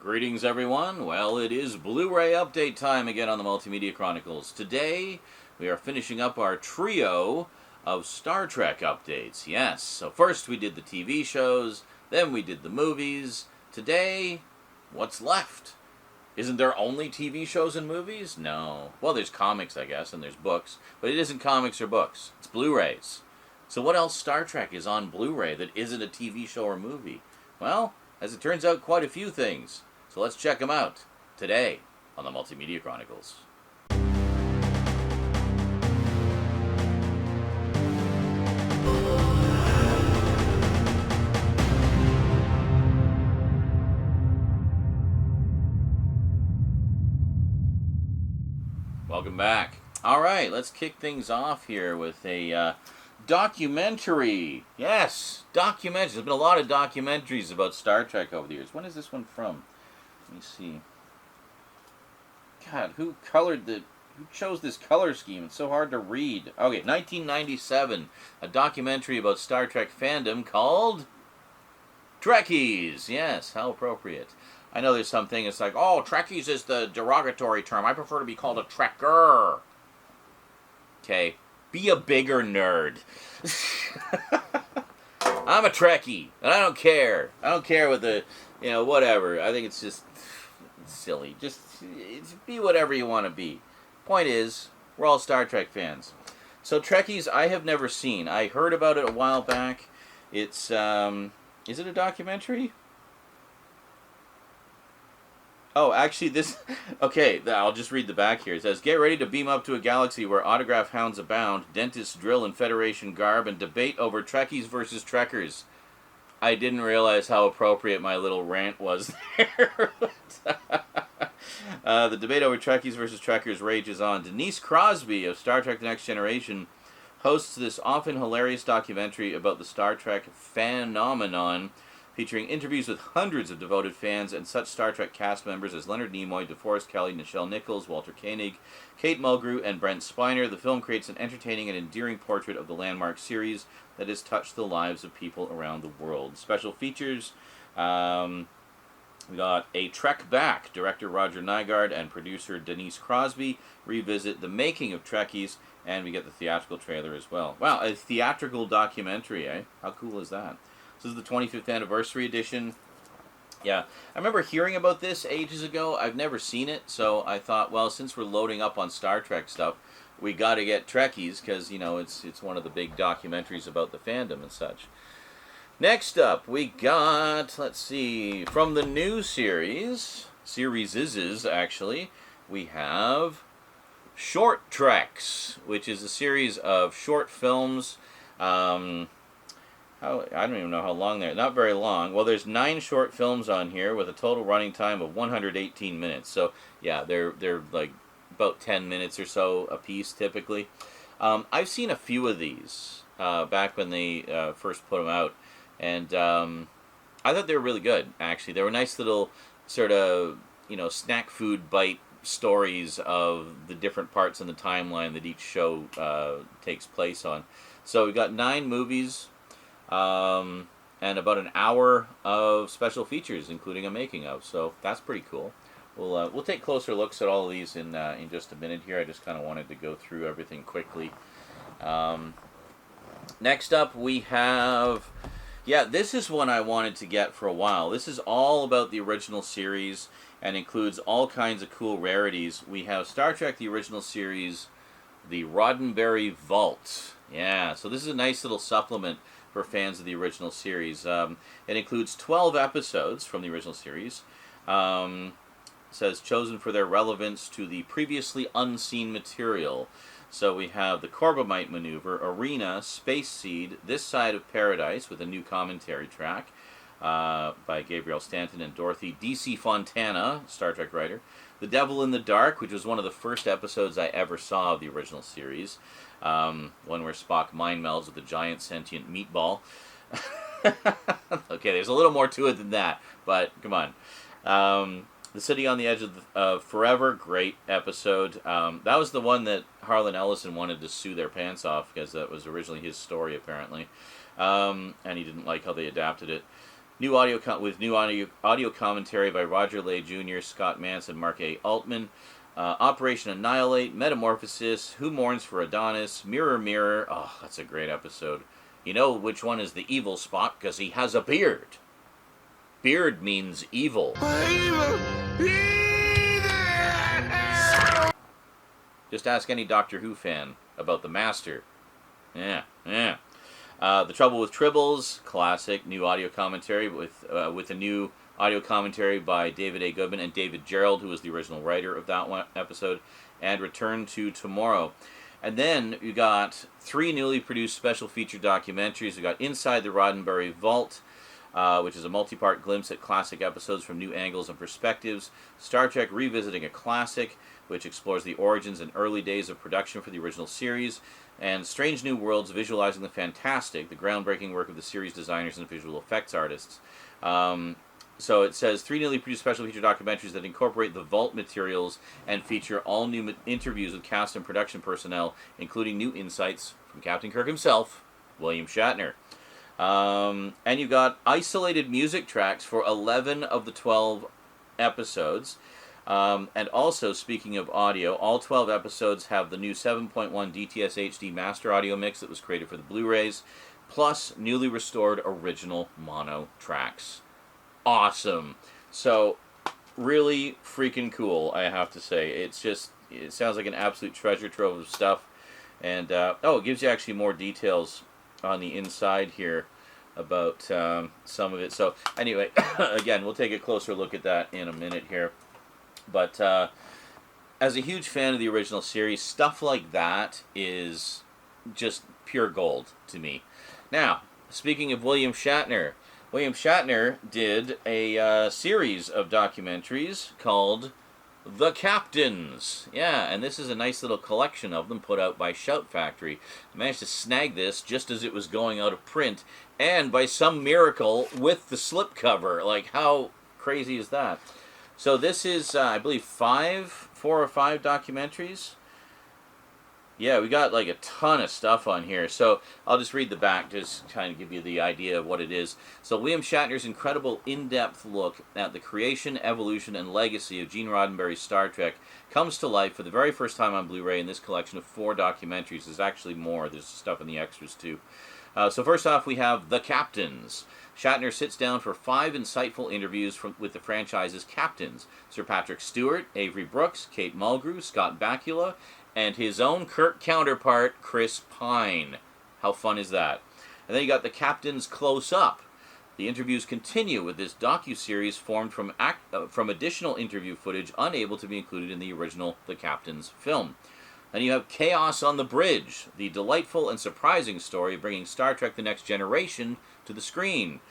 Greetings, everyone. Well, it is Blu-ray update time again on the Multimedia Chronicles. Today, we are finishing up our trio of Star Trek updates. Yes, so first we did the TV shows, then we did the movies. Today, what's left? Isn't there only TV shows and movies? No. Well, there's comics, I guess, and there's books, but it isn't comics or books. It's Blu-rays. So what else Star Trek is on Blu-ray that isn't a TV show or movie? Well, as it turns out, quite a few things. So let's check them out today on the Multimedia Chronicles. Welcome back. All right, let's kick things off here with a documentary. Yes, documentaries. There's been a lot of documentaries about Star Trek over the years. When is this one from? Let me see. God, who chose this color scheme? It's so hard to read. Okay, 1997, a documentary about Star Trek fandom called Trekkies. Yes, how appropriate. I know there's something, it's like, oh, Trekkies is the derogatory term. I prefer to be called a Trekker. Okay, be a bigger nerd. I'm a Trekkie, and I don't care. I don't care what the, whatever. I think it's just silly. Just be whatever you want to be. Point is, we're all Star Trek fans. So Trekkies, I have never seen. I heard about it a while back. It's, is it a documentary? Oh, actually, okay, I'll just read the back here. It says, get ready to beam up to a galaxy where autograph hounds abound, dentists drill in Federation garb, and debate over Trekkies versus Trekkers. I didn't realize how appropriate my little rant was there. The debate over Trekkies versus Trekkers rages on. Denise Crosby of Star Trek The Next Generation hosts this often hilarious documentary about the Star Trek phenomenon, featuring interviews with hundreds of devoted fans and such Star Trek cast members as Leonard Nimoy, DeForest Kelley, Nichelle Nichols, Walter Koenig, Kate Mulgrew, and Brent Spiner. The film creates an entertaining and endearing portrait of the landmark series that has touched the lives of people around the world. Special features, we got a Trek Back. Director Roger Nygard and producer Denise Crosby revisit the making of Trekkies, and we get the theatrical trailer as well. Wow, a theatrical documentary, eh? How cool is that? This is the 25th anniversary edition. Yeah, I remember hearing about this ages ago. I've never seen it, so I thought, well, since we're loading up on Star Trek stuff, we got to get Trekkies because, it's one of the big documentaries about the fandom and such. Next up, we got, let's see, from the new series actually, we have Short Treks, which is a series of short films. I don't even know how long they're. Not very long. Well, there's 9 short films on here with a total running time of 118 minutes. So, yeah, they're like about 10 minutes or so a piece, typically. I've seen a few of these back when they first put them out. And I thought they were really good, actually. They were nice little sort of, snack food bite stories of the different parts in the timeline that each show takes place on. So we've got 9 movies. And about an hour of special features, including a making of. So that's pretty cool. We'll take closer looks at all of these in just a minute here. I just kind of wanted to go through everything quickly. Next up, we have, this is one I wanted to get for a while. This is all about the original series and includes all kinds of cool rarities. We have Star Trek: The Original Series, the Roddenberry Vault. Yeah, so this is a nice little supplement for fans of the original series. It includes 12 episodes from the original series. It says chosen for their relevance to the previously unseen material. So we have the Corbomite Maneuver, Arena, Space Seed, This Side of Paradise with a new commentary track by Gabriel Stanton and Dorothy D.C. Fontana, Star Trek writer. The Devil in the Dark, which was one of the first episodes I ever saw of the original series. One where Spock mind melds with a giant sentient meatball. Okay, there's a little more to it than that, but come on. The City on the Edge of Forever, great episode. That was the one that Harlan Ellison wanted to sue their pants off because that was originally his story, apparently. And he didn't like how they adapted it. with new audio commentary by Roger Lay Jr., Scott Mance, and Mark A. Altman. Operation Annihilate, Metamorphosis, Who Mourns for Adonis, Mirror Mirror. Oh, that's a great episode. You know which one is the evil Spock because he has a beard. Beard means evil. Just ask any Doctor Who fan about the Master. Yeah. The Trouble with Tribbles, classic, new audio commentary with a new audio commentary by David A. Goodman and David Gerald, who was the original writer of that one episode, and Return to Tomorrow. And then you got 3 newly produced special feature documentaries. We got Inside the Roddenberry Vault, which is a multi-part glimpse at classic episodes from new angles and perspectives. Star Trek Revisiting a Classic, which explores the origins and early days of production for the original series. And Strange New Worlds, visualizing the fantastic, the groundbreaking work of the series designers and visual effects artists. So it says 3 newly produced special feature documentaries that incorporate the Vault materials and feature all new interviews with cast and production personnel, including new insights from Captain Kirk himself, William Shatner. And you got isolated music tracks for 11 of the 12 episodes. And also, speaking of audio, all 12 episodes have the new 7.1 DTS HD master audio mix that was created for the Blu-rays, plus newly restored original mono tracks. Awesome. So, really freaking cool, I have to say. It sounds like an absolute treasure trove of stuff. And, it gives you actually more details on the inside here about some of it. So, anyway, again, we'll take a closer look at that in a minute here. But as a huge fan of the original series, stuff like that is just pure gold to me. Now, speaking of William Shatner did a series of documentaries called The Captains. Yeah, and this is a nice little collection of them put out by Shout Factory. I managed to snag this just as it was going out of print, and by some miracle with the slipcover. Like, how crazy is that? So this is, I believe, 4 or 5 documentaries. Yeah, we got like a ton of stuff on here. So I'll just read the back, just kind of give you the idea of what it is. So William Shatner's incredible in-depth look at the creation, evolution, and legacy of Gene Roddenberry's Star Trek comes to life for the very first time on Blu-ray in this collection of 4 documentaries. There's actually more. There's stuff in the extras too. So first off, we have The Captains. Shatner sits down for 5 insightful interviews with the franchise's captains, Sir Patrick Stewart, Avery Brooks, Kate Mulgrew, Scott Bakula, and his own Kirk counterpart, Chris Pine. How fun is that? And then you got The Captains Close Up. The interviews continue with this docu-series formed from additional interview footage unable to be included in the original The Captains film. Then you have Chaos on the Bridge, the delightful and surprising story bringing Star Trek The Next Generation to the screen.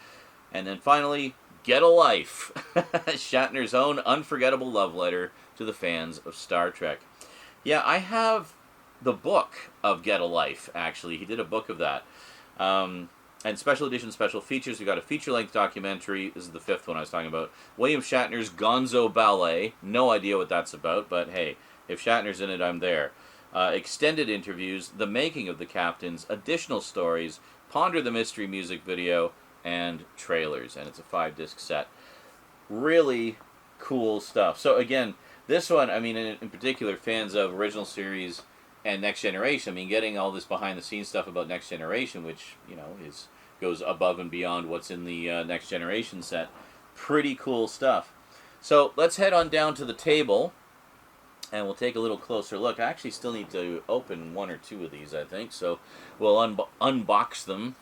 And then finally, Get a Life, Shatner's own unforgettable love letter to the fans of Star Trek. Yeah, I have the book of Get a Life, actually. He did a book of that. And special edition, special features. We got a feature-length documentary. This is the 5th one I was talking about. William Shatner's Gonzo Ballet. No idea what that's about, but hey, if Shatner's in it, I'm there. Extended interviews, the making of The Captains, additional stories, Ponder the Mystery music video, and trailers. And it's a 5-disc set. Really cool stuff. So again, this one, I mean, in particular, fans of original series and Next Generation, I mean, getting all this behind-the-scenes stuff about Next Generation, which, you know, goes above and beyond what's in the Next Generation set. Pretty cool stuff. So let's head on down to the table, and we'll take a little closer look. I actually still need to open 1 or 2 of these, I think, so we'll unbox them.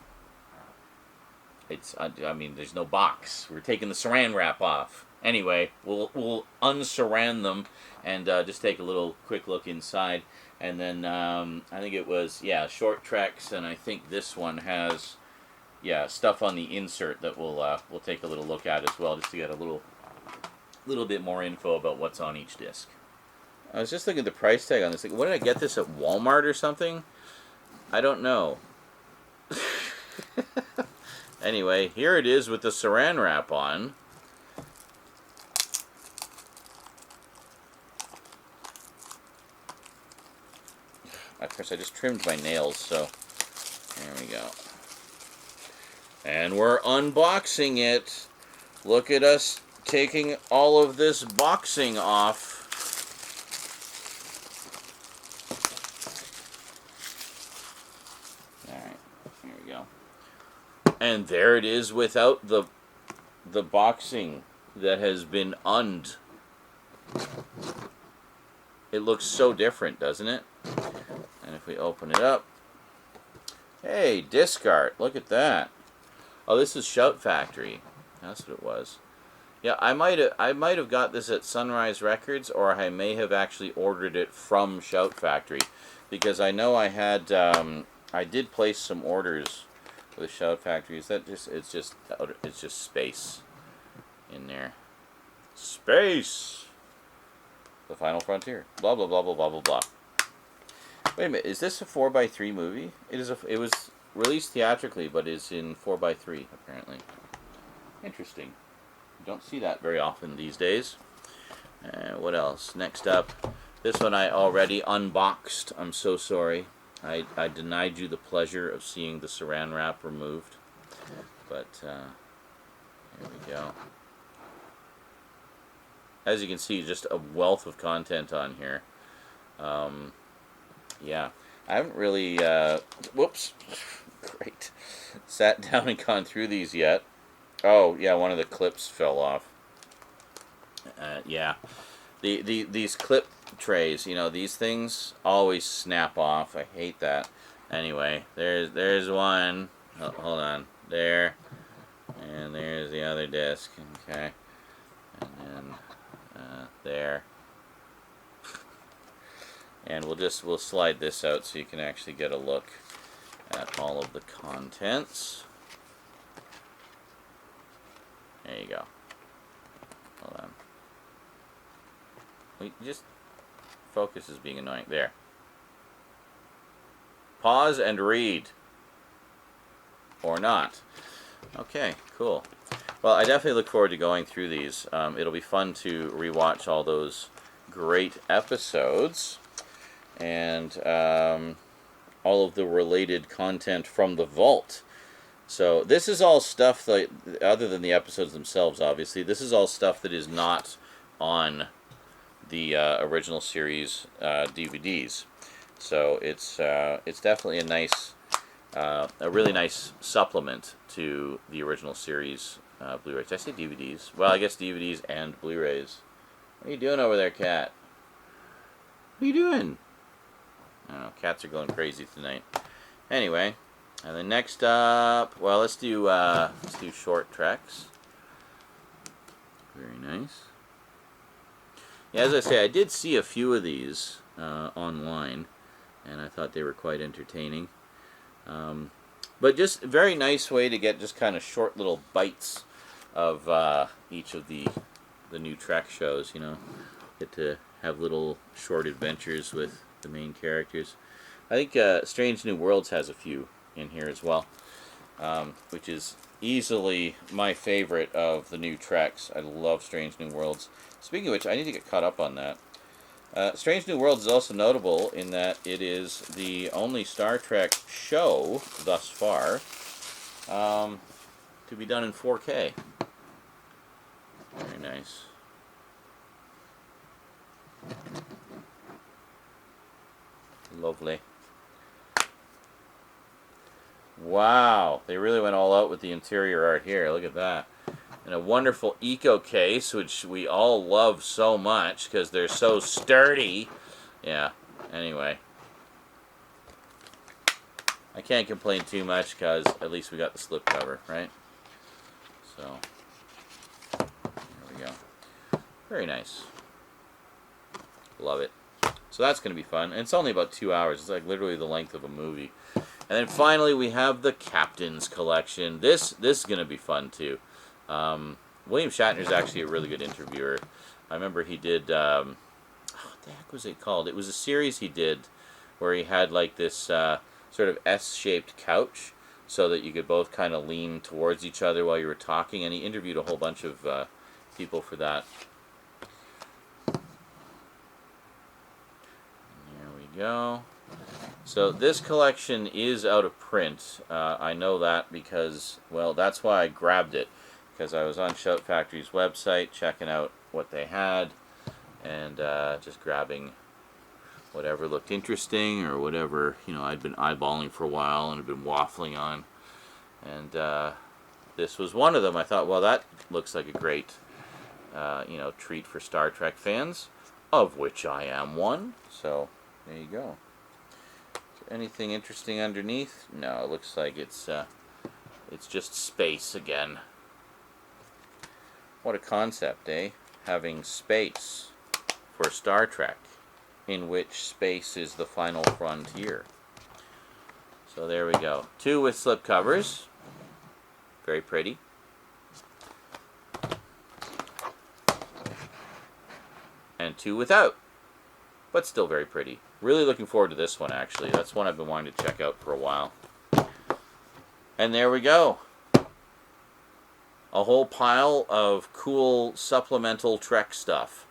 I mean, there's no box. We're taking the saran wrap off. Anyway, we'll unsaran them and just take a little quick look inside. And then I think it was, Short Treks, and I think this one has, stuff on the insert that we'll take a little look at as well, just to get a little bit more info about what's on each disc. I was just looking at the price tag on this. Like, what did I get this at Walmart or something? I don't know. Anyway, here it is with the saran wrap on. Of course, I just trimmed my nails, so there we go. And we're unboxing it. Look at us taking all of this boxing off. Alright, here we go. And there it is without the boxing that has been und. It looks so different, doesn't it? And if we open it up, hey, disc art, look at that. Oh, this is Shout Factory. That's what it was. Yeah, I might have got this at Sunrise Records, or I may have actually ordered it from Shout Factory, because I know I had I did place some orders with Shout Factory. Is that just it's just space in there. Space. The Final Frontier. Blah blah blah blah blah blah blah. Wait a minute, is this a 4x3 movie? It is. It was released theatrically, but is in 4x3 apparently. Interesting. You don't see that very often these days. What else? Next up, this one I already unboxed. I'm so sorry. I denied you the pleasure of seeing the saran wrap removed. But here we go. As you can see, just a wealth of content on here. Yeah, I haven't really, whoops, great, sat down and gone through these yet. Oh, yeah, one of the clips fell off. Yeah, these clip trays, you know, these things always snap off. I hate that. Anyway, there's one. Oh, hold on, there, and there's the other disc. Okay, and then there. And we'll slide this out so you can actually get a look at all of the contents. There you go. Hold on. Wait, just focus is being annoying. There. Pause and read. Or not. Okay, cool. Well, I definitely look forward to going through these. It'll be fun to rewatch all those great episodes. And all of the related content from the vault. So this is all stuff that, other than the episodes themselves, obviously, this is all stuff that is not on the original series DVDs. So it's definitely a nice, a really nice supplement to the original series Blu-rays. Did I say DVDs? Well, I guess DVDs and Blu-rays. What are you doing over there, cat? What are you doing? I don't know, cats are going crazy tonight. Anyway, and then next up, well, let's do short treks. Very nice. Yeah, as I say, I did see a few of these online, and I thought they were quite entertaining. But just a very nice way to get just kind of short little bites of each of the new Trek shows. You know, get to have little short adventures with the main characters. I think Strange New Worlds has a few in here as well, which is easily my favorite of the new Treks. I love Strange New Worlds. Speaking of which, I need to get caught up on that. Strange New Worlds is also notable in that it is the only Star Trek show thus far to be done in 4K. Very nice. Lovely. Wow, they really went all out with the interior art here. Look at that. And a wonderful eco case, which we all love so much because they're so sturdy. Yeah, anyway. I can't complain too much because at least we got the slipcover, right? So, there we go. Very nice. Love it. So that's going to be fun. And it's only about 2 hours. It's like literally the length of a movie. And then finally we have the Captain's Collection. This is going to be fun too. William Shatner's actually a really good interviewer. I remember he did, what the heck was it called? It was a series he did where he had like this sort of S-shaped couch so that you could both kind of lean towards each other while you were talking. And he interviewed a whole bunch of people for that. There we go. So this collection is out of print. I know that because, well, that's why I grabbed it. Because I was on Shout Factory's website checking out what they had and just grabbing whatever looked interesting or whatever, you know, I'd been eyeballing for a while and had been waffling on. And this was one of them. I thought, well, that looks like a great, you know, treat for Star Trek fans, of which I am one. So there you go. Is there anything interesting underneath? No, it looks like it's just space again. What a concept, eh? Having space for Star Trek, in which space is the final frontier. So there we go. 2 with slip covers. Very pretty. And 2 without. But still very pretty. Really looking forward to this one, actually. That's one I've been wanting to check out for a while. And there we go. A whole pile of cool supplemental Trek stuff.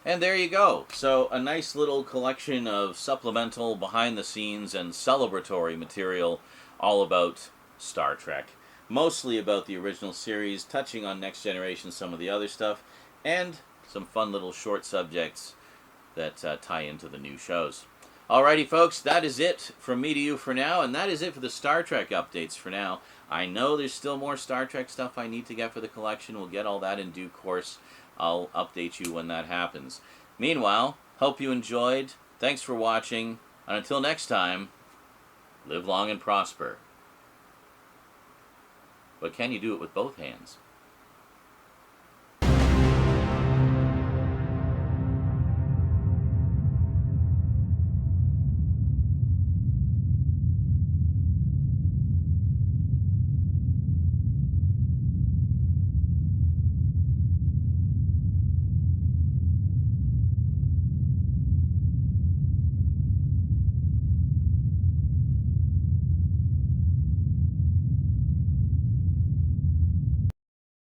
And there you go. So a nice little collection of supplemental, behind-the-scenes, and celebratory material all about Star Trek. Mostly about the original series, touching on Next Generation, some of the other stuff, and some fun little short subjects that tie into the new shows. Alrighty, folks, that is it from me to you for now, and that is it for the Star Trek updates for now. I know there's still more Star Trek stuff I need to get for the collection. We'll get all that in due course. I'll update you when that happens. Meanwhile, hope you enjoyed. Thanks for watching. And until next time, live long and prosper. But can you do it with both hands?